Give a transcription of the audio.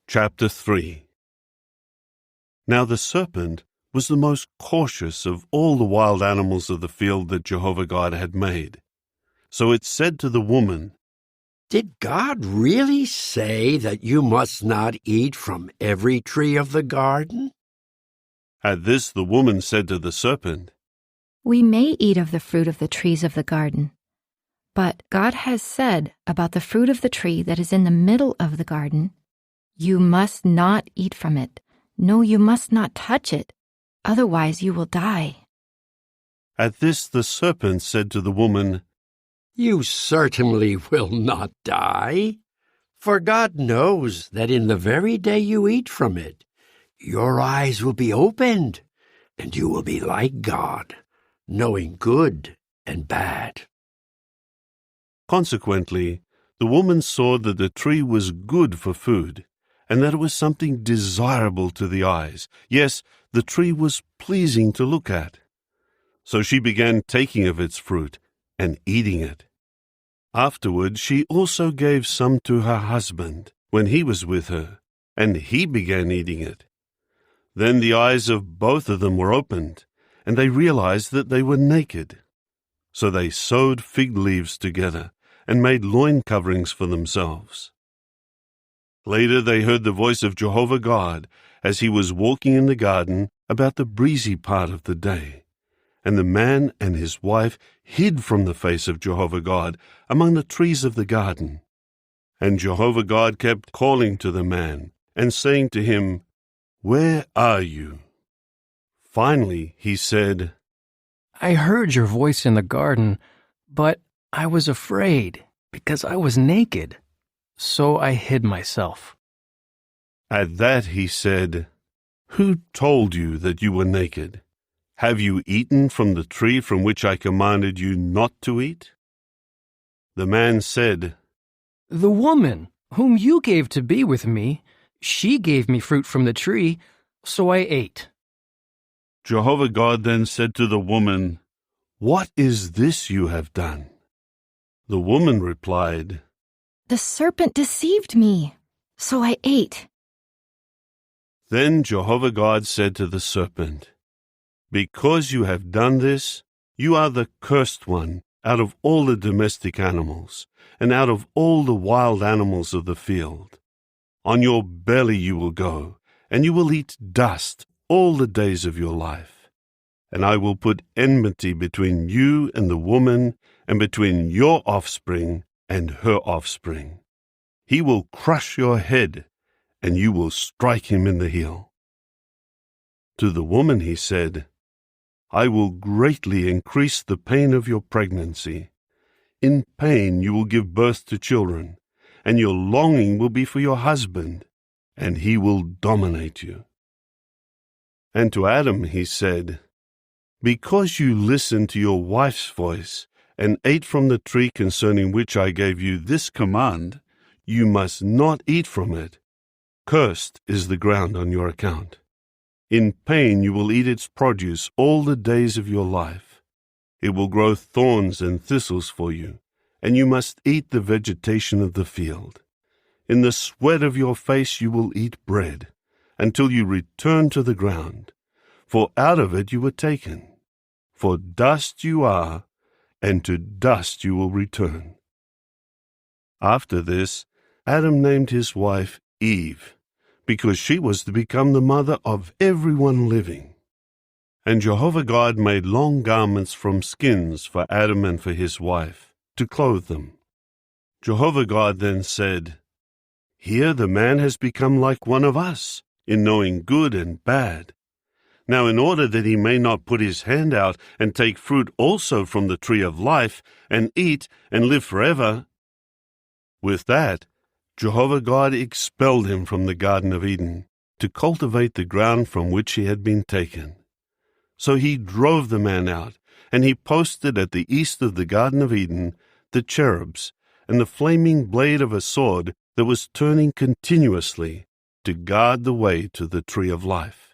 Chapter 3. Now the serpent was the most cautious of all the wild animals of the field that Jehovah God had made. So it said to the woman, "Did God really say that you must not eat from every tree of the garden?" At this the woman said to the serpent, We may eat of the fruit of the trees of the garden, but God has said about the fruit of the tree that is in the middle of the garden, you must not eat from it. No, you must not touch it. Otherwise you will die. At this the serpent said to the woman, You certainly will not die, for God knows that in the very day you eat from it, your eyes will be opened, and you will be like God, knowing good and bad. Consequently, the woman saw that the tree was good for food, and that it was something desirable to the eyes. Yes, the tree was pleasing to look at. So she began taking of its fruit and eating it. Afterward she also gave some to her husband when he was with her, and he began eating it. Then the eyes of both of them were opened, and they realized that they were naked. So they sewed fig leaves together and made loin coverings for themselves. Later they heard the voice of Jehovah God as he was walking in the garden about the breezy part of the day. And the man and his wife hid from the face of Jehovah God among the trees of the garden. And Jehovah God kept calling to the man and saying to him, Where are you? Finally he said, I heard your voice in the garden, but I was afraid because I was naked. So I hid myself. At that he said, Who told you that you were naked? Have you eaten from the tree from which I commanded you not to eat? The man said, The woman whom you gave to be with me, she gave me fruit from the tree, so I ate. Jehovah God then said to the woman, What is this you have done? The woman replied, The serpent deceived me, so I ate. Then Jehovah God said to the serpent, Because you have done this, you are the cursed one out of all the domestic animals, and out of all the wild animals of the field. On your belly you will go, and you will eat dust all the days of your life. And I will put enmity between you and the woman, and between your offspring and her offspring. He will crush your head, and you will strike him in the heel. To the woman he said, I will greatly increase the pain of your pregnancy. In pain you will give birth to children, and your longing will be for your husband, and he will dominate you. And to Adam he said, Because you listened to your wife's voice, and ate from the tree concerning which I gave you this command, you must not eat from it. Cursed is the ground on your account. In pain you will eat its produce all the days of your life. It will grow thorns and thistles for you, and you must eat the vegetation of the field. In the sweat of your face you will eat bread, until you return to the ground, for out of it you were taken. For dust you are, and to dust you will return. After this, Adam named his wife Eve, because she was to become the mother of everyone living. And Jehovah God made long garments from skins for Adam and for his wife, to clothe them. Jehovah God then said, Here the man has become like one of us, in knowing good and bad. Now in order that he may not put his hand out and take fruit also from the tree of life, and eat and live forever. With that, Jehovah God expelled him from the Garden of Eden, to cultivate the ground from which he had been taken. So he drove the man out, and he posted at the east of the Garden of Eden the cherubs, and the flaming blade of a sword that was turning continuously, to guard the way to the tree of life.